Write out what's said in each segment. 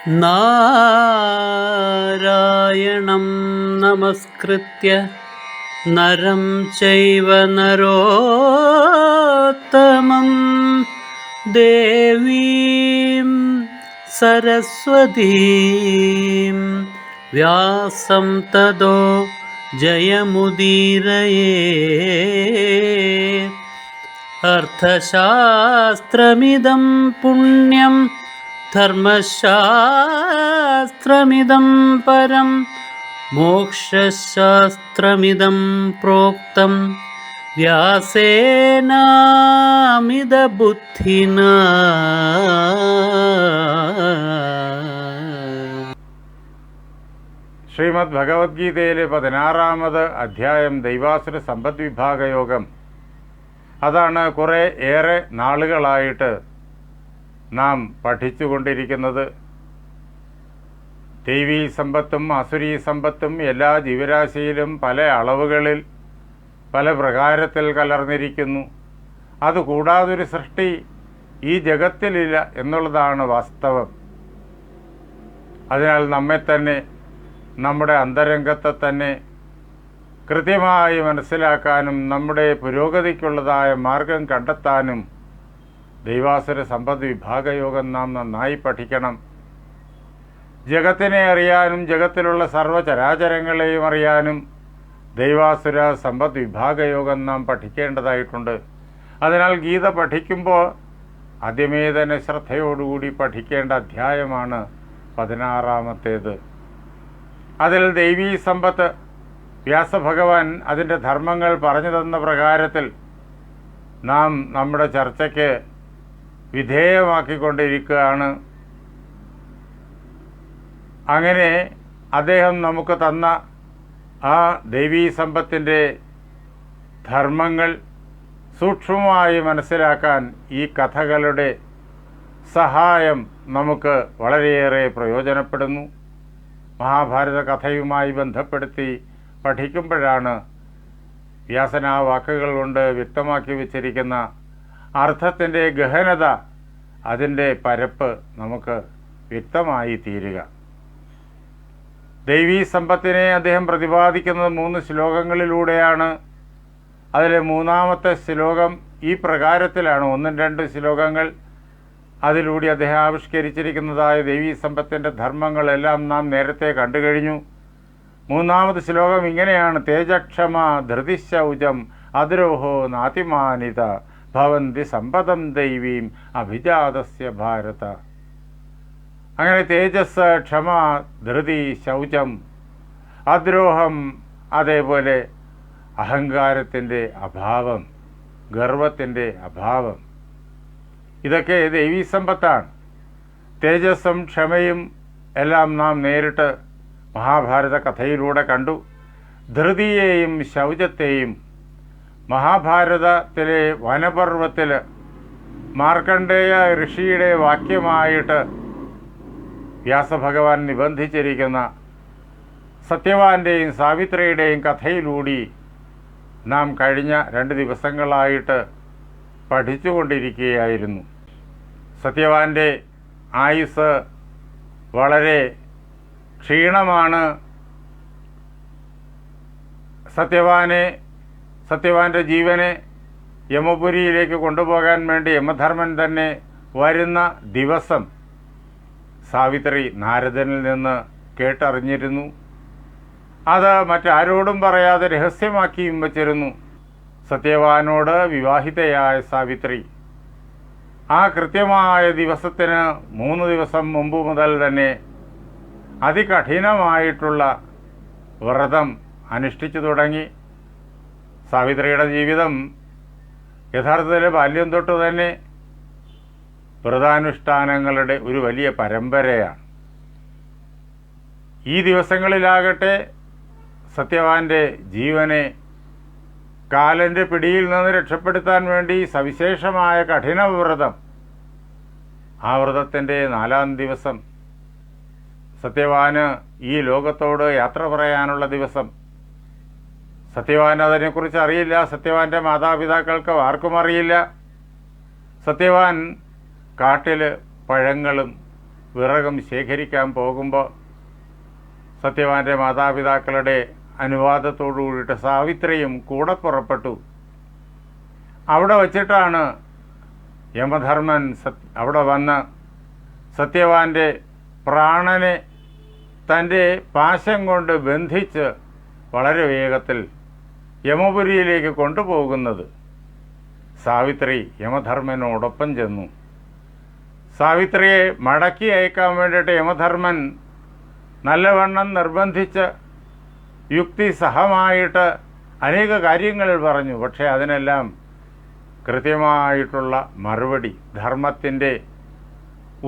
നാരായണം നമസ്കൃത്യ നരം ചൈവ നരോത്തമം ദേവീം സരസ്വതീം വ്യാസം തതോ ജയമുദീരയേ. അർത്ഥശാസ്ത്രമിദം പുണ്യം ധർമ്മശാസ്ത്രമിദം പരം മോക്ഷശാസ്ത്രമിദം പ്രോക്തം വ്യാസേനാമിതബുദ്ധിനാ. ശ്രീമദ് ഭഗവത്ഗീതയിലെ 16-ാമത് അധ്യായം ദൈവാസുര സമ്പദ് വിഭാഗയോഗം. അതാണ് ഏറെ നാളുകളായിട്ട് നാം പഠിച്ചുകൊണ്ടിരിക്കുന്നത്. ദൈവീ സമ്പത്തും അസുരീ സമ്പത്തും എല്ലാ ജീവരാശിയിലും പല അളവുകളിൽ പല പ്രകാരത്തിൽ കലർന്നിരിക്കുന്നു. അതുകൂടാതൊരു സൃഷ്ടി ഈ ജഗത്തിലില്ല എന്നുള്ളതാണ് വാസ്തവം. അതിനാൽ നമ്മെ തന്നെ, നമ്മുടെ അന്തരംഗത്തെ തന്നെ കൃത്യമായി മനസ്സിലാക്കാനും നമ്മുടെ പുരോഗതിക്കുള്ളതായ മാർഗം കണ്ടെത്താനും ദൈവാസുര സമ്പദ് വിഭാഗയോഗം നാം നന്നായി പഠിക്കണം. ജഗത്തിനെ അറിയാനും ജഗത്തിലുള്ള സർവ്വചരാചരങ്ങളെയും അറിയാനും ദൈവാസുര സമ്പദ് വിഭാഗയോഗം നാം പഠിക്കേണ്ടതായിട്ടുണ്ട്. അതിനാൽ ഗീത പഠിക്കുമ്പോൾ ആദ്യമേ തന്നെ ശ്രദ്ധയോടുകൂടി പഠിക്കേണ്ട അധ്യായമാണ് 16-ാമത്തേത്. അതിൽ ദൈവീ സമ്പത്ത് വ്യാസഭഗവാൻ അതിൻ്റെ ധർമ്മങ്ങൾ പറഞ്ഞു തന്ന പ്രകാരത്തിൽ നാം നമ്മുടെ ചർച്ചയ്ക്ക് വിധേയമാക്കിക്കൊണ്ടിരിക്കുകയാണ്. അങ്ങനെ അദ്ദേഹം നമുക്ക് തന്ന ആ ദൈവീ സമ്പത്തിൻ്റെ ധർമ്മങ്ങൾ സൂക്ഷ്മമായി മനസ്സിലാക്കാൻ ഈ കഥകളുടെ സഹായം നമുക്ക് വളരെയേറെ പ്രയോജനപ്പെടുന്നു. മഹാഭാരത കഥയുമായി ബന്ധപ്പെടുത്തി പഠിക്കുമ്പോഴാണ് വ്യാസൻ ആ വാക്കുകൾ കൊണ്ട് വ്യക്തമാക്കി വച്ചിരിക്കുന്ന അർത്ഥത്തിൻ്റെ ഗഹനത, അതിൻ്റെ പരപ്പ് നമുക്ക് വ്യക്തമായി തീരുക. ദൈവീ സമ്പത്തിനെ അദ്ദേഹം പ്രതിപാദിക്കുന്നത് 3 ശ്ലോകങ്ങളിലൂടെയാണ്. അതിലെ 3-ാമത്തെ ശ്ലോകം ഈ പ്രകാരത്തിലാണ്. 1-2 ശ്ലോകങ്ങൾ അതിലൂടെ അദ്ദേഹം ആവിഷ്കരിച്ചിരിക്കുന്നതായ ദൈവീ സമ്പത്തിൻ്റെ ധർമ്മങ്ങളെല്ലാം നാം നേരത്തെ കണ്ടു കഴിഞ്ഞു. 3-ാമത് ശ്ലോകം ഇങ്ങനെയാണ്: തേജക്ഷമ ധൃതിശൗചം അദ്രോഹോ നാതിമാനിത ഭവന്തി സമ്പദം ദൈവീം അഭിജാതസ്യ ഭാരത. അങ്ങനെ തേജസ്, ക്ഷമ, ധൃതി, ശൗചം, അദ്രോഹം, അതേപോലെ അഹങ്കാരത്തിൻ്റെ അഭാവം, ഗർവത്തിൻ്റെ അഭാവം, ഇതൊക്കെ ദൈവീ സമ്പത്താണ്. തേജസ്സും ക്ഷമയും എല്ലാം നാം നേരിട്ട് മഹാഭാരത കഥയിലൂടെ കണ്ടു. ധൃതിയെയും ശൗചത്തെയും മഹാഭാരതത്തിലെ വനപർവ്വത്തിൽ മാർക്കണ്ഡേയ ഋഷിയുടെ വാക്യമായിട്ട് വ്യാസഭഗവാൻ നിബന്ധിച്ചിരിക്കുന്ന സത്യവാൻ്റെയും സാവിത്രിയുടെയും കഥയിലൂടെ നാം കഴിഞ്ഞ 2 ദിവസങ്ങളായിട്ട് പഠിച്ചുകൊണ്ടിരിക്കുകയായിരുന്നു. സത്യവാൻ്റെ ആയുസ് വളരെ ക്ഷീണമാണ്. സത്യവാൻ്റെ ജീവനെ യമപുരിയിലേക്ക് കൊണ്ടുപോകാൻ വേണ്ടി യമധർമ്മൻ തന്നെ വരുന്ന ദിവസം സാവിത്രി നാരദനിൽ നിന്ന് കേട്ടറിഞ്ഞിരുന്നു. അത് മറ്റാരോടും പറയാതെ രഹസ്യമാക്കിയും വച്ചിരുന്നു. സത്യവാനോട് വിവാഹിതയായ സാവിത്രി ആ കൃത്യമായ ദിവസത്തിന് 3 ദിവസം മുമ്പ് മുതൽ തന്നെ അതികഠിനമായിട്ടുള്ള വ്രതം അനുഷ്ഠിച്ചു തുടങ്ങി. സാവിത്രിയുടെ ജീവിതം യഥാർത്ഥത്തിൽ ബാല്യം തൊട്ട് തന്നെ വ്രതാനുഷ്ഠാനങ്ങളുടെ ഒരു വലിയ പരമ്പരയാണ്. ഈ ദിവസങ്ങളിലാകട്ടെ സത്യവാൻ്റെ ജീവനെ കാലൻ്റെ പിടിയിൽ നിന്ന് രക്ഷപ്പെടുത്താൻ വേണ്ടി സവിശേഷമായ കഠിനവ്രതം. ആ വ്രതത്തിൻ്റെ 4-ാം ദിവസം സത്യവാന് ഈ ലോകത്തോട് യാത്ര പറയാനുള്ള ദിവസം. സത്യവാൻ അതിനെക്കുറിച്ച് അറിയില്ല. സത്യവാൻ്റെ മാതാപിതാക്കൾക്ക് ആർക്കും അറിയില്ല. സത്യവാൻ കാട്ടിൽ പഴങ്ങളും വിറകും ശേഖരിക്കാൻ പോകുമ്പോൾ സത്യവാൻ്റെ മാതാപിതാക്കളുടെ അനുവാദത്തോടു കൂടിയിട്ട് സാവിത്രിയും കൂടെ പുറപ്പെട്ടു. അവിടെ വച്ചിട്ടാണ് യമധർമ്മൻ അവിടെ വന്ന് സത്യവാൻ്റെ പ്രാണനെ തൻ്റെ പാശം കൊണ്ട് ബന്ധിച്ച് വളരെ വേഗത്തിൽ യമപുരിയിലേക്ക് കൊണ്ടുപോകുന്നത്. സാവിത്രി യമധർമ്മനോടൊപ്പം ചെന്നു. സാവിത്രിയെ മടക്കി അയക്കാൻ വേണ്ടിയിട്ട് യമധർമ്മൻ നല്ലവണ്ണം നിർബന്ധിച്ച് യുക്തിസഹമായിട്ട് അനേക കാര്യങ്ങൾ പറഞ്ഞു. പക്ഷേ അതിനെല്ലാം കൃത്യമായിട്ടുള്ള മറുപടി ധർമ്മത്തിൻ്റെ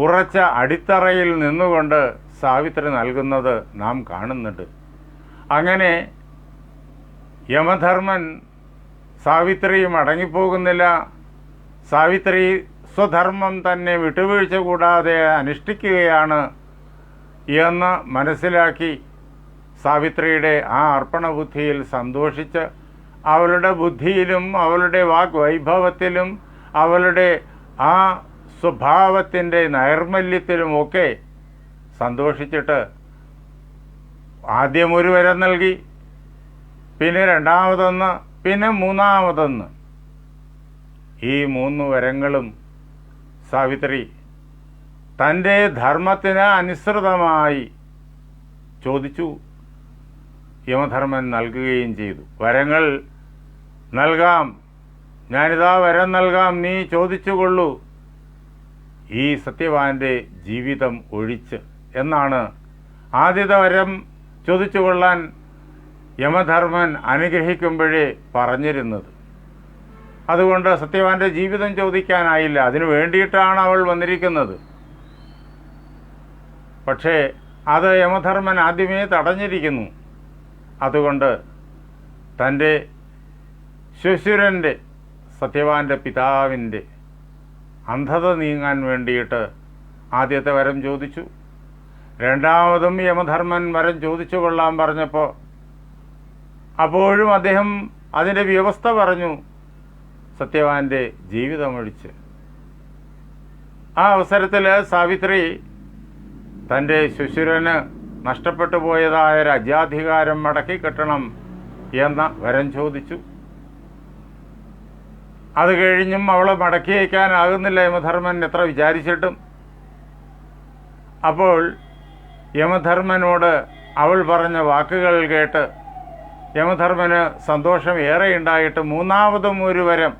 ഉറച്ച അടിത്തറയിൽ നിന്നുകൊണ്ട് സാവിത്രി നൽകുന്നത് നാം കാണുന്നുണ്ട്. അങ്ങനെ യമധർമ്മൻ സാവിത്രിയും അടങ്ങിപ്പോകുന്നില്ല. സാവിത്രി സ്വധർമ്മം തന്നെ വിട്ടുവീഴ്ച കൂടാതെ അനുഷ്ഠിക്കുകയാണ് എന്ന് മനസ്സിലാക്കി സാവിത്രിയുടെ ആ അർപ്പണബുദ്ധിയിൽ സന്തോഷിച്ച് അവളുടെ ബുദ്ധിയിലും അവളുടെ വാഗ്വൈഭവത്തിലും അവളുടെ ആ സ്വഭാവത്തിൻ്റെ നൈർമല്യത്തിലുമൊക്കെ സന്തോഷിച്ചിട്ട് ആദ്യം ഒരു വരം നൽകി, പിന്നെ രണ്ടാമതൊന്ന്, പിന്നെ മൂന്നാമതൊന്ന്. ഈ 3 വരങ്ങളും സാവിത്രി തൻ്റെ ധർമ്മത്തിന് അനുസൃതമായി ചോദിച്ചു. യമധർമ്മൻ നൽകുകയും ചെയ്തു. വരങ്ങൾ നൽകാം, ഞാനിതാ വരം നൽകാം, നീ ചോദിച്ചുകൊള്ളൂ, ഈ സത്യവാൻ്റെ ജീവിതം ഒഴിച്ച് എന്നാണ് ആദ്യത്തെ വരം ചോദിച്ചുകൊള്ളാൻ യമധർമ്മൻ അനുഗ്രഹിക്കുമ്പോഴേ പറഞ്ഞിരുന്നത്. അതുകൊണ്ട് സത്യവാൻ്റെ ജീവിതം ചോദിക്കാനായില്ല. അതിനു വേണ്ടിയിട്ടാണ് അവൾ വന്നിരിക്കുന്നത്. പക്ഷേ അത് യമധർമ്മൻ ആദ്യമേ തടഞ്ഞിരിക്കുന്നു. അതുകൊണ്ട് തൻ്റെ ശ്വശുരൻ്റെ സത്യവാൻ്റെ പിതാവിൻ്റെ അന്ധത നീങ്ങാൻ വേണ്ടിയിട്ട് ആദ്യത്തെ വരം ചോദിച്ചു. രണ്ടാമതും യമധർമ്മൻ വരം ചോദിച്ചു കൊള്ളാൻ പറഞ്ഞപ്പോൾ അപ്പോഴും അദ്ദേഹം അതിൻ്റെ വ്യവസ്ഥ പറഞ്ഞു, സത്യവാൻ്റെ ജീവിതമൊഴിച്ച്. ആ അവസരത്തിൽ സാവിത്രി തൻ്റെ ശ്വശുരന് നഷ്ടപ്പെട്ടു പോയതായ രാജ്യാധികാരം മടക്കി കിട്ടണം എന്ന വരം ചോദിച്ചു. അത് കഴിഞ്ഞും അവളെ മടക്കി അയക്കാനാകുന്നില്ല യമധർമ്മൻ എത്ര വിചാരിച്ചിട്ടും. അപ്പോൾ യമധർമ്മനോട് അവൾ പറഞ്ഞ വാക്കുകൾ കേട്ട് യമധർമ്മന് സന്തോഷം ഏറെ ഉണ്ടായിട്ട് മൂന്നാമതും ഒരു വരം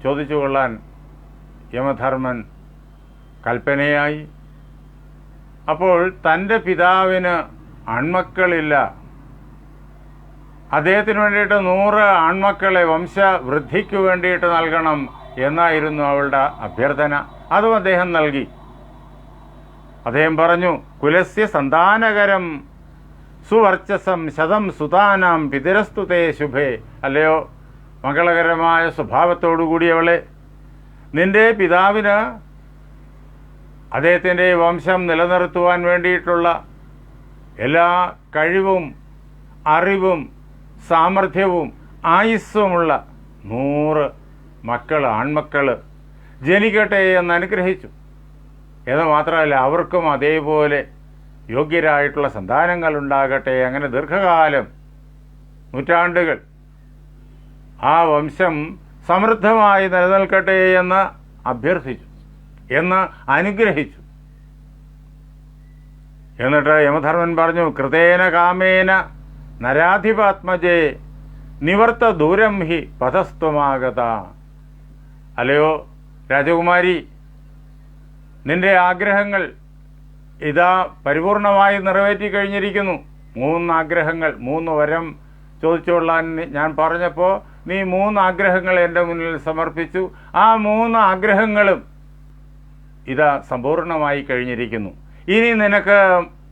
ചോദിച്ചു കൊള്ളാൻ യമധർമ്മൻ കൽപ്പനയായി. അപ്പോൾ തൻ്റെ പിതാവിന് ആൺമക്കളില്ല, അദ്ദേഹത്തിന് വേണ്ടിയിട്ട് 100 ആൺമക്കളെ വംശവൃദ്ധിക്ക് വേണ്ടിയിട്ട് നൽകണം എന്നായിരുന്നു അവളുടെ അഭ്യർത്ഥന. അതും അദ്ദേഹം നൽകി. അദ്ദേഹം പറഞ്ഞു, കുലസ്യ സന്താനകരം സുവർച്ചസം ശതം സുതാനാം പിതരസ്തുതേ ശുഭേ. അല്ലയോ മംഗളകരമായ സ്വഭാവത്തോടുകൂടിയവളെ, നിന്റെ പിതാവിന് അദ്ദേഹത്തിൻ്റെ വംശം നിലനിർത്തുവാൻ വേണ്ടിയിട്ടുള്ള എല്ലാ കഴിവും അറിവും സാമർഥ്യവും ആയുസ്സുമുള്ള 100 മക്കൾ, ആൺമക്കൾ ജനിക്കട്ടെ എന്ന് അനുഗ്രഹിച്ചു. എന്ന് മാത്രമല്ല, അവർക്കും അതേപോലെ യോഗ്യരായിട്ടുള്ള സന്താനങ്ങൾ ഉണ്ടാകട്ടെ. അങ്ങനെ ദീർഘകാലം, നൂറ്റാണ്ടുകൾ ആ വംശം സമൃദ്ധമായി നിലനിൽക്കട്ടെ എന്ന് അഭ്യർത്ഥിച്ചു, എന്ന് അനുഗ്രഹിച്ചു. എന്നിട്ട് യമധർമ്മൻ പറഞ്ഞു, കൃതേന കാമേന നരാധിപാത്മജേ നിവർത്ത ദൂരം ഹി പഥസ്ത്വമാഗത. അല്ലയോ രാജകുമാരി, നിന്റെ ആഗ്രഹങ്ങൾ ഇതാ പരിപൂർണമായി നിറവേറ്റി കഴിഞ്ഞിരിക്കുന്നു. 3 ആഗ്രഹങ്ങൾ, 3 വരം ചോദിച്ചുകൊള്ളാൻ ഞാൻ പറഞ്ഞപ്പോൾ നീ 3 ആഗ്രഹങ്ങൾ എൻ്റെ മുന്നിൽ സമർപ്പിച്ചു. ആ 3 ആഗ്രഹങ്ങളും ഇതാ സമ്പൂർണമായി കഴിഞ്ഞിരിക്കുന്നു. ഇനി നിനക്ക്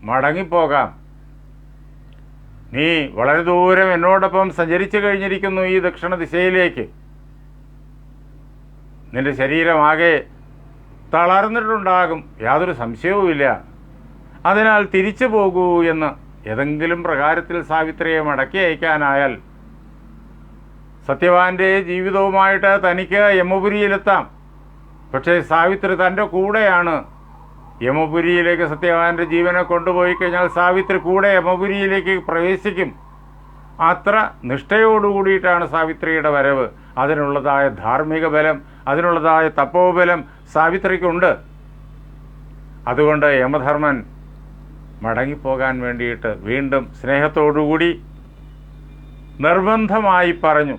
മടങ്ങിപ്പോകാം. നീ വളരെ ദൂരം എന്നോടൊപ്പം സഞ്ചരിച്ചു കഴിഞ്ഞിരിക്കുന്നു ഈ ദക്ഷിണ ദിശയിലേക്ക്. നിന്റെ ശരീരമാകെ തളർന്നിട്ടുണ്ടാകും, യാതൊരു സംശയവുമില്ല. അതിനാൽ തിരിച്ചു പോകൂ എന്ന് ഏതെങ്കിലും പ്രകാരത്തിൽ സാവിത്രിയെ മടക്കി അയക്കാനായാൽ സത്യവാൻ്റെ ജീവിതവുമായിട്ട് തനിക്ക് യമപുരിയിലെത്താം. പക്ഷേ സാവിത്രി തൻ്റെ കൂടെയാണ് യമപുരിയിലേക്ക് സത്യവാൻ്റെ ജീവനെ കൊണ്ടുപോയി കഴിഞ്ഞാൽ സാവിത്രി കൂടെ യമപുരിയിലേക്ക് പ്രവേശിക്കും. അത്ര നിഷ്ഠയോടുകൂടിയിട്ടാണ് സാവിത്രിയുടെ വരവ്. അതിനുള്ളതായ ധാർമ്മിക ബലം, അതിനുള്ളതായ തപോബലം സാവിത്രിക്കുണ്ട്. അതുകൊണ്ട് യമധർമ്മൻ മടങ്ങിപ്പോകാൻ വേണ്ടിയിട്ട് വീണ്ടും സ്നേഹത്തോടുകൂടി നിർബന്ധമായി പറഞ്ഞു,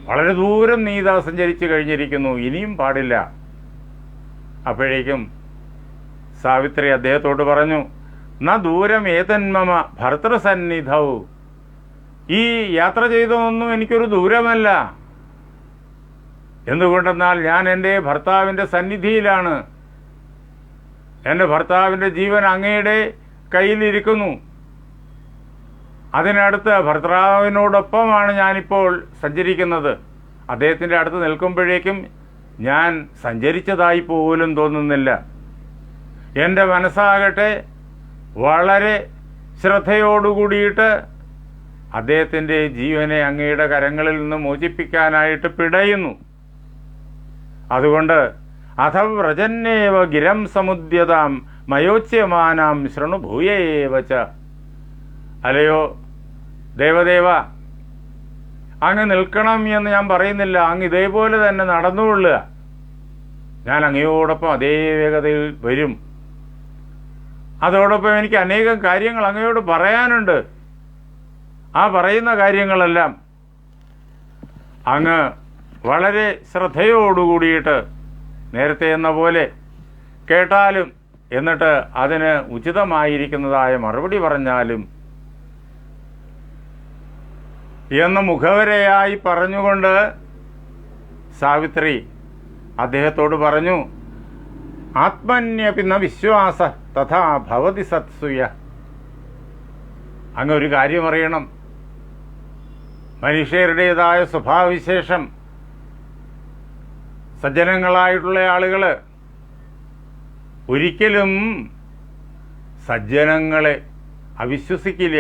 വളരെ ദൂരം നീ ഇതാ സഞ്ചരിച്ചു കഴിഞ്ഞിരിക്കുന്നു, ഇനിയും പാടില്ല. അപ്പോഴേക്കും സാവിത്രി അദ്ദേഹത്തോട് പറഞ്ഞു, ന ദൂരം ഏതന്മമ ഭർതൃസന്നിധൗ, ഈ യാത്ര ചെയ്തതൊന്നും എനിക്കൊരു ദൂരമല്ല. എന്തുകൊണ്ടെന്നാൽ ഞാൻ എൻ്റെ ഭർത്താവിൻ്റെ സന്നിധിയിലാണ്. എൻ്റെ ഭർത്താവിൻ്റെ ജീവൻ അങ്ങയുടെ കയ്യിലിരിക്കുന്നു. അതിനടുത്ത് ഭർത്താവിനോടൊപ്പമാണ് ഞാനിപ്പോൾ സഞ്ചരിക്കുന്നത്. അദ്ദേഹത്തിൻ്റെ അടുത്ത് നിൽക്കുമ്പോഴേക്കും ഞാൻ സഞ്ചരിച്ചതായി പോലും തോന്നുന്നില്ല. എൻ്റെ മനസ്സാകട്ടെ വളരെ ശ്രദ്ധയോടുകൂടിയിട്ട് അദ്ദേഹത്തിൻ്റെ ജീവനെ അങ്ങയുടെ കരങ്ങളിൽ നിന്ന് മോചിപ്പിക്കാനായിട്ട് പിടയുന്നു. അതുകൊണ്ട് അഥ വ്രജന്നേവ ഗിരം സമുദ്യതാം മയോച്യമാനാം ശൃണുഭൂയേവച്ച. അല്ലയോ ദേവദേവ, അങ്ങ് നിൽക്കണം എന്ന് ഞാൻ പറയുന്നില്ല. അങ്ങ് ഇതേപോലെ തന്നെ നടന്നുകൊള്ളുക. ഞാൻ അങ്ങയോടൊപ്പം അതേ വേഗതയിൽ വരും. അതോടൊപ്പം എനിക്ക് അനേകം കാര്യങ്ങൾ അങ്ങയോട് പറയാനുണ്ട്. ആ പറയുന്ന കാര്യങ്ങളെല്ലാം അങ്ങ് വളരെ ശ്രദ്ധയോടുകൂടിയിട്ട് നേരത്തെ എന്ന പോലെ കേട്ടാലും എന്നിട്ട് അതിന് ഉചിതമായിരിക്കുന്നതായ മറുപടി പറഞ്ഞാലും എന്ന് മുഖവരയായി പറഞ്ഞുകൊണ്ട് സാവിത്രി അദ്ദേഹത്തോട് പറഞ്ഞു, ആത്മന്യപിന്ന വിശ്വാസ തഥാ ഭവതി സത്സുയ. അങ്ങ് ഒരു കാര്യം അറിയണം. മനുഷ്യരുടേതായ സ്വഭാവവിശേഷം, സജ്ജനങ്ങളായിട്ടുള്ള ആളുകൾ ഒരിക്കലും സജ്ജനങ്ങളെ അവിശ്വസിക്കില്ല.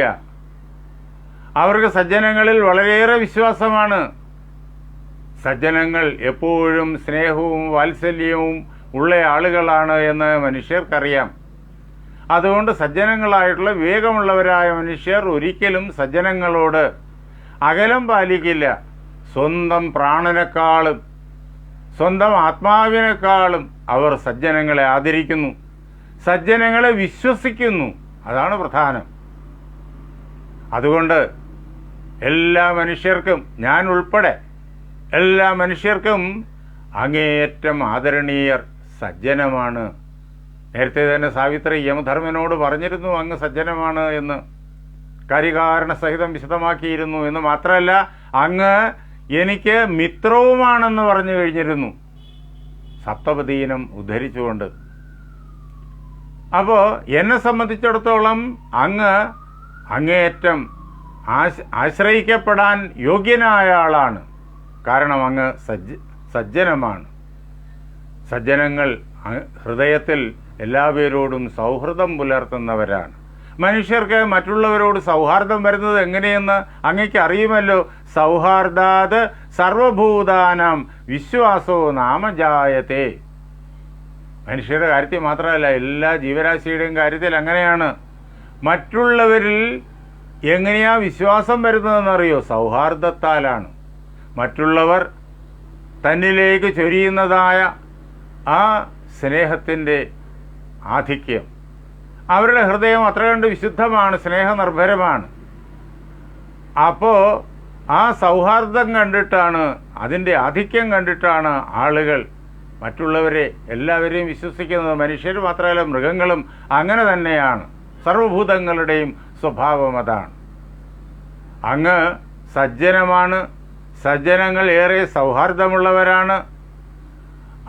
അവർക്ക് സജ്ജനങ്ങളിൽ വളരെയേറെ വിശ്വാസമാണ്. സജ്ജനങ്ങൾ എപ്പോഴും സ്നേഹവും വാത്സല്യവും ഉള്ള ആളുകളാണ് എന്ന് മനുഷ്യർക്കറിയാം. അതുകൊണ്ട് സജ്ജനങ്ങളായിട്ടുള്ള വിവേകമുള്ളവരായ മനുഷ്യർ ഒരിക്കലും സജ്ജനങ്ങളോട് അകലം പാലിക്കില്ല. സ്വന്തം പ്രാണനേക്കാളും സ്വന്തം ആത്മാവിനേക്കാളും അവർ സജ്ജനങ്ങളെ ആദരിക്കുന്നു, സജ്ജനങ്ങളെ വിശ്വസിക്കുന്നു. അതാണ് പ്രധാനം. അതുകൊണ്ട് എല്ലാ മനുഷ്യർക്കും, ഞാൻ ഉൾപ്പെടെ എല്ലാ മനുഷ്യർക്കും അങ്ങേയറ്റം ആദരണീയർ സജ്ജനമാണ്. നേരത്തെ തന്നെ സാവിത്രി യമധർമ്മനോട് പറഞ്ഞിരുന്നു അങ്ങ് സജ്ജനമാണ് എന്ന്, കാര്യകാരണ സഹിതം വിശദമാക്കിയിരുന്നു. എന്ന് മാത്രമല്ല, അങ്ങ് എനിക്ക് മിത്രവുമാണെന്ന് പറഞ്ഞു കഴിഞ്ഞിരുന്നു, സപ്തപദീനം ഉദ്ധരിച്ചുകൊണ്ട്. അപ്പോൾ എന്നെ സംബന്ധിച്ചിടത്തോളം അങ്ങ് അങ്ങേയറ്റം ആശ്രയിക്കപ്പെടാൻ യോഗ്യനായ ആളാണ്. കാരണം അങ്ങ് സജ്ജനമാണ്. സജ്ജനങ്ങൾ ഹൃദയത്തിൽ എല്ലാവരോടും സൗഹൃദം പുലർത്തുന്നവരാണ്. മനുഷ്യർക്ക് മറ്റുള്ളവരോട് സൗഹാർദ്ദം വരുന്നത് എങ്ങനെയെന്ന് അങ്ങയ്ക്ക് അറിയുമല്ലോ. സൗഹാർദ്ദാത് സർവഭൂതാനാം വിശ്വാസോ നാമജായത്തെ. മനുഷ്യരുടെ കാര്യത്തിൽ മാത്രമല്ല, എല്ലാ ജീവരാശിയുടെയും കാര്യത്തിൽ അങ്ങനെയാണ്. മറ്റുള്ളവരിൽ എങ്ങനെയാ വിശ്വാസം വരുന്നതെന്നറിയോ? സൗഹാർദ്ദത്താലാണ്. മറ്റുള്ളവർ തന്നിലേക്ക് ചൊരിയുന്നതായ ആ സ്നേഹത്തിൻ്റെ ആധിക്യം, അവരുടെ ഹൃദയം അത്ര കണ്ട് വിശുദ്ധമാണ്, സ്നേഹനിർഭരമാണ്. അപ്പോൾ ആ സൗഹാർദ്ദം കണ്ടിട്ടാണ്, അതിൻ്റെ ആധിക്യം കണ്ടിട്ടാണ് ആളുകൾ മറ്റുള്ളവരെ എല്ലാവരെയും വിശ്വസിക്കുന്നത്. മനുഷ്യർ മാത്രമല്ല, മൃഗങ്ങളും അങ്ങനെ തന്നെയാണ്. സർവഭൂതങ്ങളുടെയും സ്വഭാവം അതാണ്. അങ്ങ് സജ്ജനമാണ്. സജ്ജനങ്ങൾ ഏറെ സൗഹാർദ്ദമുള്ളവരാണ്.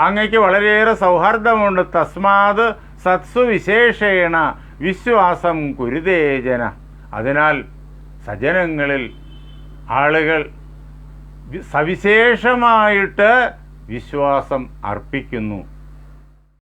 അങ്ങയ്ക്ക് വളരെയേറെ സൗഹാർദ്ദമുണ്ട്. തസ്മാത് സത്സു വിശേഷേണ വിശ്വാസം കുരുതേജന. അതിനാൽ സജ്ജനങ്ങളിൽ ആളുകൾ സവിശേഷമായിട്ട് വിശ്വാസം അർപ്പിക്കുന്നു.